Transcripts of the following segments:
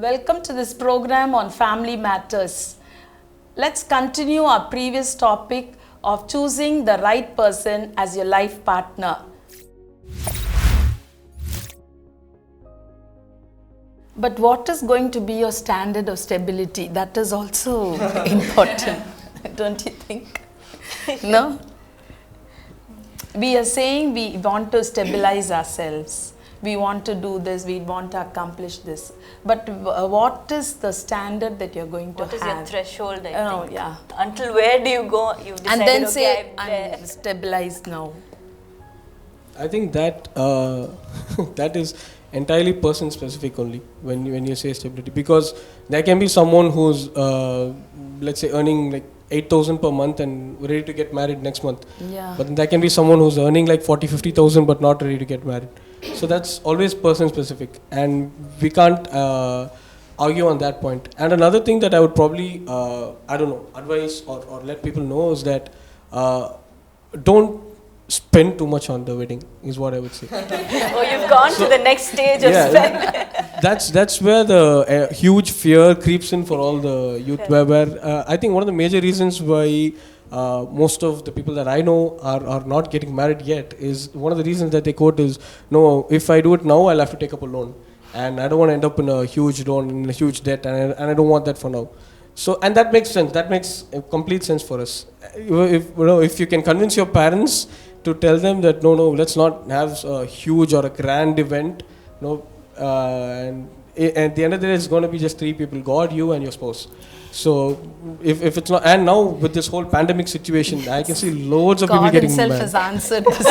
Welcome to this program on Family Matters. Let's continue our previous topic of choosing the right person as your life partner. But what is going to be your standard of stability? That is also important, don't you think? No? We are saying we want to stabilize ourselves. We want to do this, we want to accomplish this. But what is the standard that you're going to have? What is your threshold, I think? Yeah. Until where do you go? You've decided, And then okay, say, I'm there. I'm stabilized now. I think that that is entirely person specific only when you say stability, because there can be someone who's let's say earning like 8,000 per month and ready to get married next month. Yeah. But then there can be someone who's earning like 40,000-50,000 but not ready to get married. So that's always person specific, and we can't argue on that point. And another thing that I would probably advise or let people know is that don't spend too much on the wedding is what I would say. Oh, you've gone to the next stage of spend. That's where the huge fear creeps in for all the youth. Where I think one of the major reasons why most of the people that I know are not getting married yet is one of the reasons that they quote is, no, if I do it now, I'll have to take up a loan, and I don't want to end up in a huge loan, in a huge debt, and I don't want that for now. So, and that makes sense. That makes complete sense for us. If you can convince your parents to tell them that no, let's not have a huge or a grand event, and at the end of the day, it's going to be just three people: God, you, and your spouse. So, if it's not, and now with this whole pandemic situation, I can see loads of people getting married. God himself has answered this.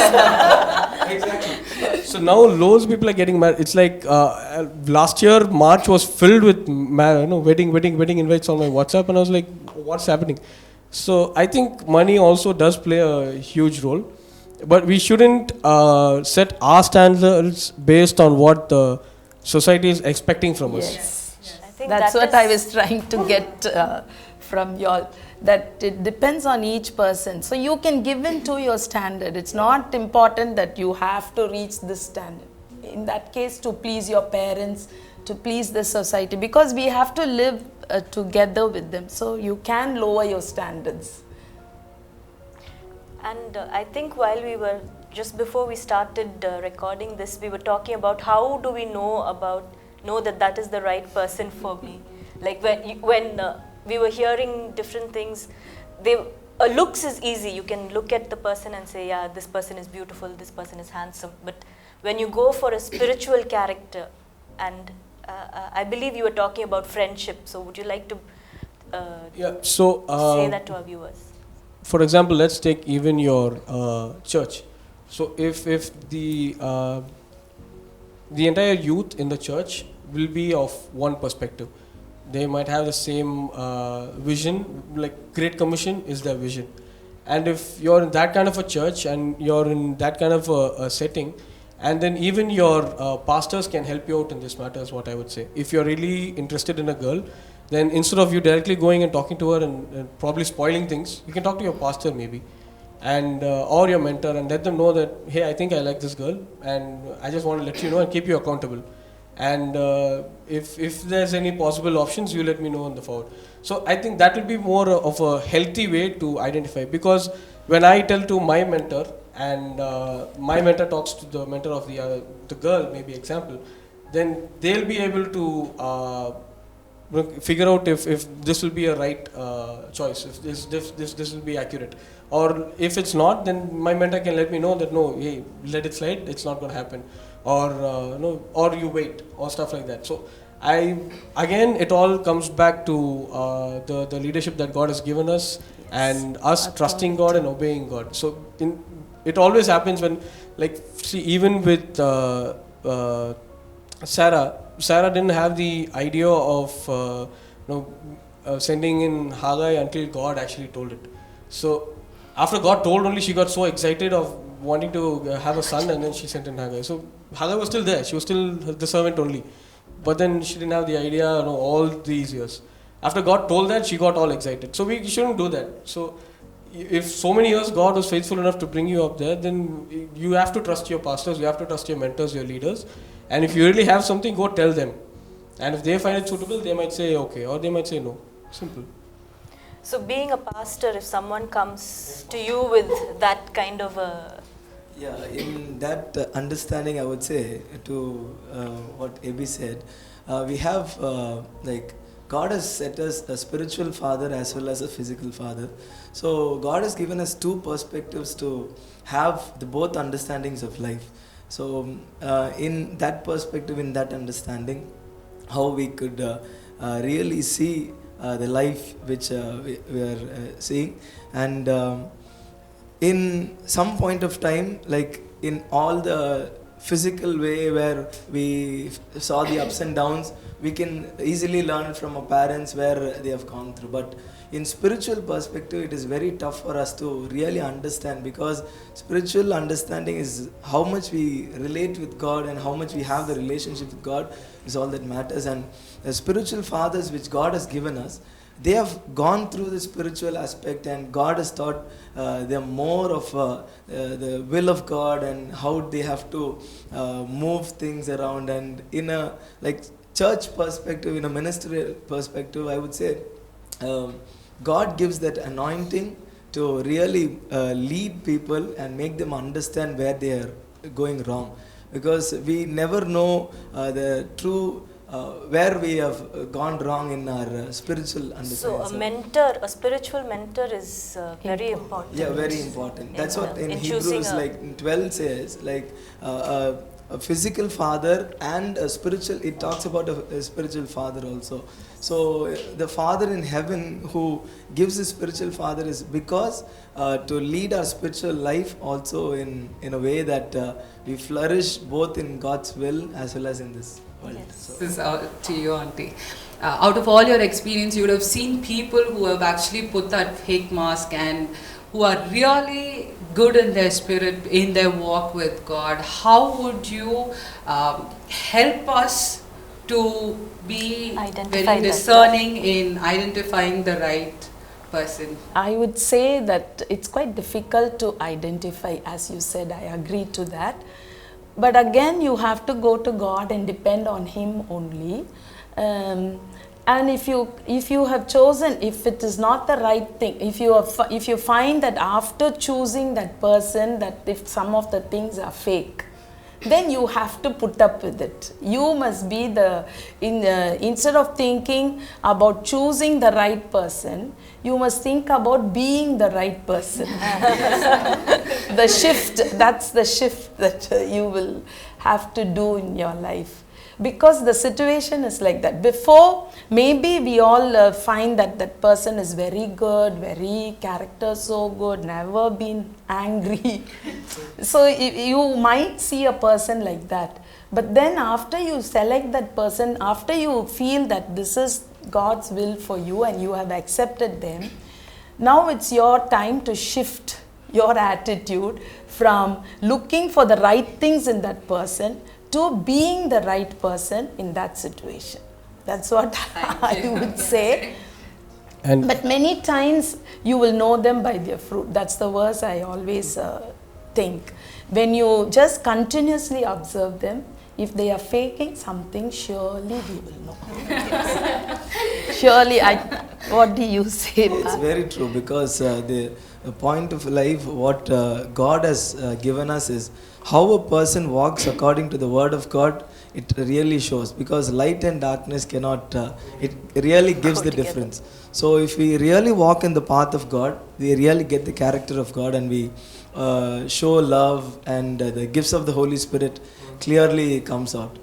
Exactly. So now loads of people are getting married. It's like last year March was filled with wedding invites on my WhatsApp, and I was like, what's happening? So I think money also does play a huge role, but we shouldn't set our standards based on what the society is expecting from us. Yes. I think That's what I was trying to get from y'all, that it depends on each person. So you can give in to your standard. It's not important that you have to reach this standard. In that case, to please your parents, to please the society, because we have to live together with them. So you can lower your standards. And I think while we were, just before we started recording this, we were talking about how do we know that is the right person for me. Like when we were hearing different things, looks is easy. You can look at the person and say, yeah, this person is beautiful, this person is handsome. But when you go for a spiritual character, and I believe you were talking about friendship, so would you like to say that to our viewers? For example, let's take even your church. So if the entire youth in the church will be of one perspective, they might have the same vision, like Great Commission is their vision. And if you're in that kind of a church and you're in that kind of a setting, and then even your pastors can help you out in this matter, is what I would say. If you're really interested in a girl, then instead of you directly going and talking to her and probably spoiling things, you can talk to your pastor maybe, and or your mentor, and let them know that, hey, I think I like this girl, and I just want to let you know and keep you accountable. And if there's any possible options, you let me know on the forward. So I think that will be more of a healthy way to identify, because when I tell to my mentor, and my mentor talks to the mentor of the girl, maybe example, then they'll be able to figure out if this will be a right choice, if this will be accurate, or if it's not, then my mentor can let me know that no, hey, let it slide, it's not going to happen, or no, or you wait, or stuff like that. So again, it all comes back to the leadership that God has given us, and us trusting God and obeying God. So it always happens when, like, see, even with Sarah didn't have the idea of sending in Haggai until God actually told it. So after God told only, she got so excited of wanting to have a son, and then she sent in Haggai. So Haggai was still there. She was still the servant only. But then she didn't have the idea all these years. After God told that, she got all excited. So we shouldn't do that. So if so many years God was faithful enough to bring you up there, then you have to trust your pastors, you have to trust your mentors, your leaders. And if you really have something, go tell them. And if they find it suitable, they might say okay, or they might say no. Simple. So being a pastor, if someone comes to you with that kind of a Yeah, in that understanding, I would say to what Abby said, we have like God has set us a spiritual father as well as a physical father. So God has given us two perspectives to have the both understandings of life. So in that perspective, in that understanding, how we could really see the life which we are seeing, and in some point of time, like in all the physical way where we saw the ups and downs, we can easily learn from our parents where they have gone through. But in spiritual perspective, it is very tough for us to really understand, because spiritual understanding is how much we relate with God and how much we have the relationship with God is all that matters. And the spiritual fathers which God has given us, they have gone through the spiritual aspect, and God has taught them more of the will of God and how they have to move things around. And in a like church perspective, in a ministerial perspective, I would say God gives that anointing to really lead people and make them understand where they are going wrong, because we never know the true where we have gone wrong in our spiritual understanding. so a mentor, a spiritual mentor is very important. Yeah, very important. That's what in choosing Hebrews a- like 12 says, like a physical father and a spiritual, it talks about a spiritual father also. So the Father in heaven who gives a spiritual father is because to lead our spiritual life also in a way that we flourish both in God's will as well as in this world. Yes. So, This is to you, Auntie. Out of all your experience, you would have seen people who have actually put that fake mask and who are really good in their spirit, in their walk with God. How would you help us to be Identify very that. discerning in identifying the right person? I would say that it's quite difficult to identify, as you said, I agree to that. But again, you have to go to God and depend on Him only. And if you have chosen, if it is not the right thing, if you find that after choosing that person, that if some of the things are fake, then you have to put up with it. You must be instead of thinking about choosing the right person, you must think about being the right person. The shift, that's the shift that you will have to do in your life. Because the situation is like that. Before, maybe we all find that that person is very good, very character so good, never been angry. So you might see a person like that. But then after you select that person, after you feel that this is God's will for you and you have accepted them, now it's your time to shift your attitude from looking for the right things in that person to being the right person in that situation. That's what I would say. And But many times you will know them by their fruit. That's the verse I always think. When you just continuously observe them, if they are faking something, surely we will know. Surely, what do you say? it's very true, because the point of life, what God has given us is how a person walks according to the word of God. It really shows, because light and darkness cannot, it really gives the difference. So if we really walk in the path of God, we really get the character of God, and we show love, and the gifts of the Holy Spirit clearly comes out.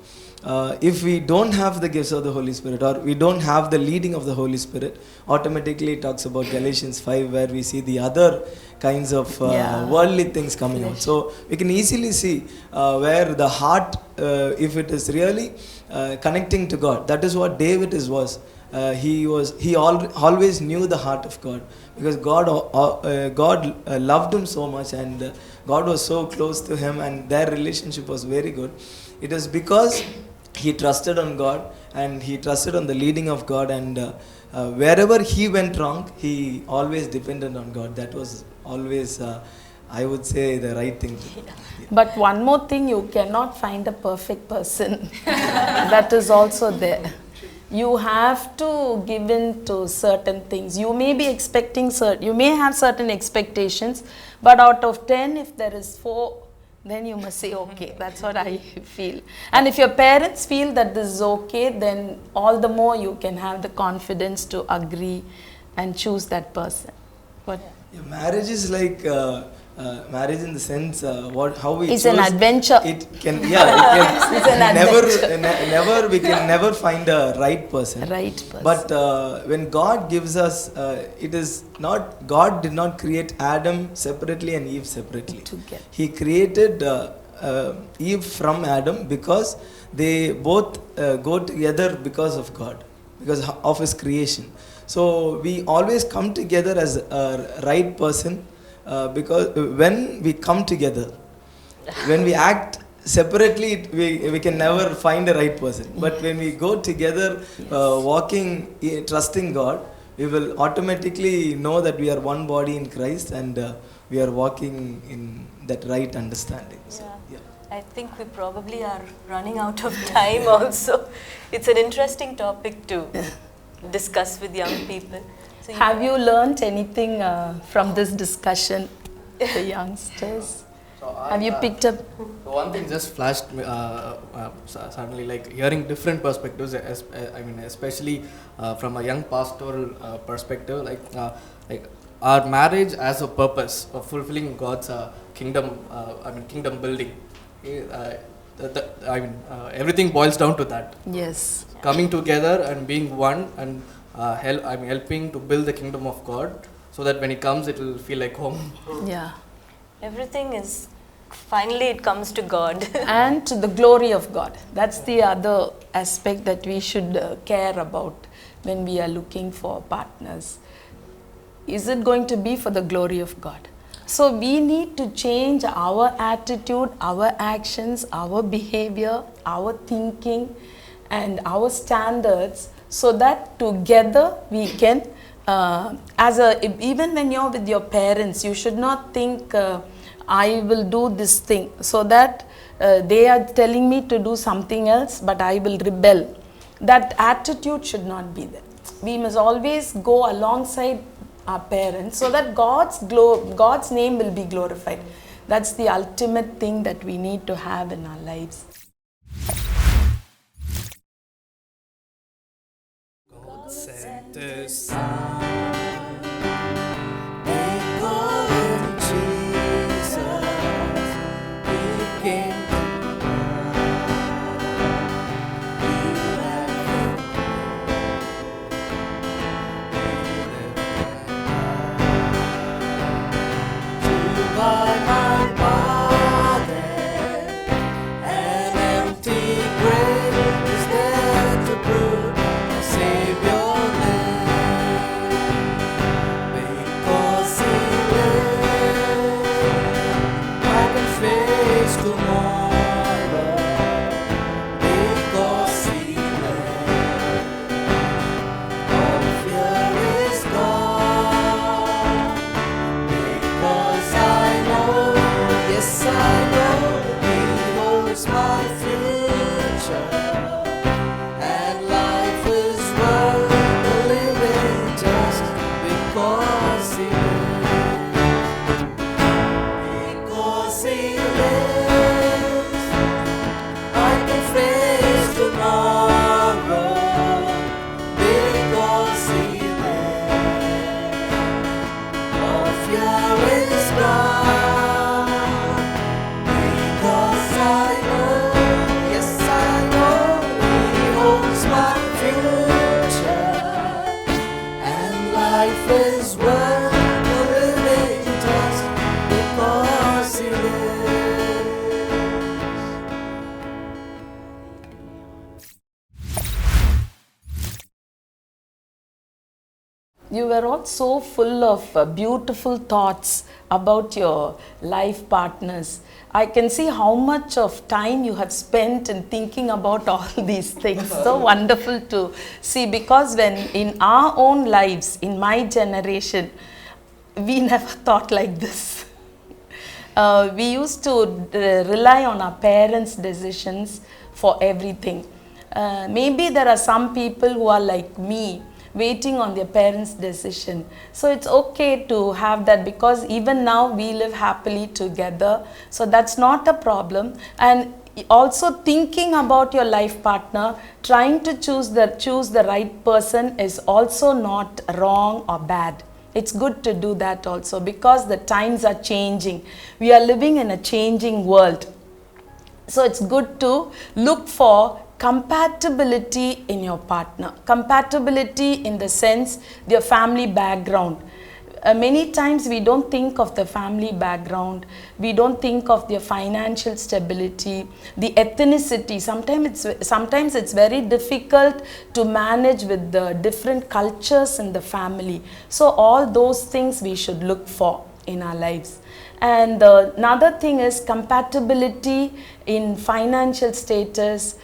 If we don't have the gifts of the Holy Spirit, or we don't have the leading of the Holy Spirit, automatically it talks about Galatians 5, where we see the other kinds of worldly things coming out. So we can easily see where the heart, if it is really connecting to God, that is what David was. He always knew the heart of God, because God loved him so much, and God was so close to him, and their relationship was very good. It is because he trusted on God, and he trusted on the leading of God, and wherever he went wrong, he always depended on God. That was always, I would say, the right thing to do. But one more thing, you cannot find a perfect person. That is also there. You have to give in to certain things. You may be expecting you may have certain expectations, but out of 10, if there is 4, then you must say, okay, that's what I feel. And if your parents feel that this is okay, then all the more you can have the confidence to agree and choose that person. What? Yeah, marriage is like marriage in the sense how we It's choose, an adventure. It can it can It's an adventure. never we can never find a right person. Right person. But when God gives us, it is not, God did not create Adam separately and Eve separately. Together. He created Eve from Adam because they both go together because of God, because of His creation. So we always come together as a right person because when we come together, when we act separately, we can never find a right person. But when we go together, walking, trusting God, we will automatically know that we are one body in Christ and we are walking in that right understanding. So, yeah. I think we probably are running out of time also. It's an interesting topic to discuss with young people. So Have you learned anything from this discussion, the youngsters? Have you picked up? One thing just flashed me, suddenly, like hearing different perspectives. I mean, especially from a young pastoral perspective, like our marriage as a purpose of fulfilling God's kingdom. Kingdom building. Everything boils down to that. Yes. Coming together and being one and helping to build the kingdom of God, so that when He comes, it will feel like home. Yeah. everything is, finally it comes to God. And to the glory of God. That's the other aspect that we should care about when we are looking for partners. Is it going to be for the glory of God? So we need to change our attitude, our actions, our behavior, our thinking and our standards, so that together we can, even when you're with your parents, you should not think, I will do this thing, so that they are telling me to do something else, but I will rebel. That attitude should not be there. We must always go alongside our parents, so that God's name will be glorified. That's the ultimate thing that we need to have in our lives. God sent His Son. They call Him Jesus. He came by my Father, an empty grave is there to prove my Savior lives. Because He lives, I can face tomorrow. Because He lives, all fear is gone. Because I know, yes I know, He holds my future. And life is worth the living just because He lives. Because He lives, I can face tomorrow. Because He lives, all fear is gone. Because I know, yes I know, He holds my future. And life is worth the living just because He lives. You were all so full of beautiful thoughts about your life partners. I can see how much of time you have spent in thinking about all these things. So wonderful to see, because when in our own lives, in my generation, we never thought like this. We used to rely on our parents' decisions for everything. Maybe there are some people who are like me, waiting on their parents' decision. So it's okay to have that, because even now we live happily together. So that's not a problem. And also thinking about your life partner, trying to choose the right person is also not wrong or bad. It's good to do that also, because the times are changing. We are living in a changing world. So it's good to look for compatibility in your partner. Compatibility in the sense their family background. Many times we don't think of the family background, we don't think of their financial stability, the ethnicity. Sometimes it's very difficult to manage with the different cultures in the family. So all those things we should look for in our lives. And another thing is compatibility in financial status.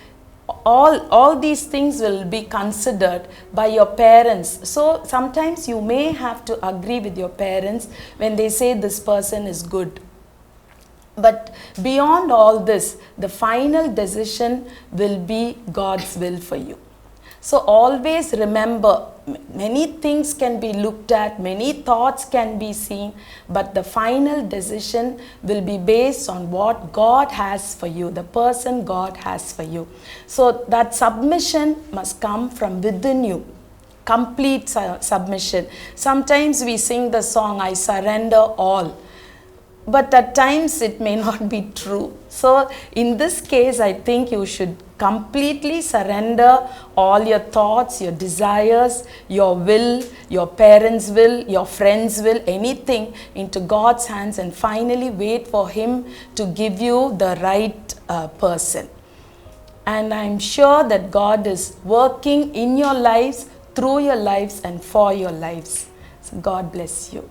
All these things will be considered by your parents. So sometimes you may have to agree with your parents when they say this person is good. But beyond all this, the final decision will be God's will for you. So always remember, many things can be looked at, many thoughts can be seen, but the final decision will be based on what God has for you, the person God has for you. So that submission must come from within you. Complete submission. Sometimes we sing the song, I surrender all. But at times it may not be true. So in this case, I think you should completely surrender all your thoughts, your desires, your will, your parents' will, your friends' will, anything into God's hands, and finally wait for Him to give you the right person. And I'm sure that God is working in your lives, through your lives, and for your lives. So God bless you.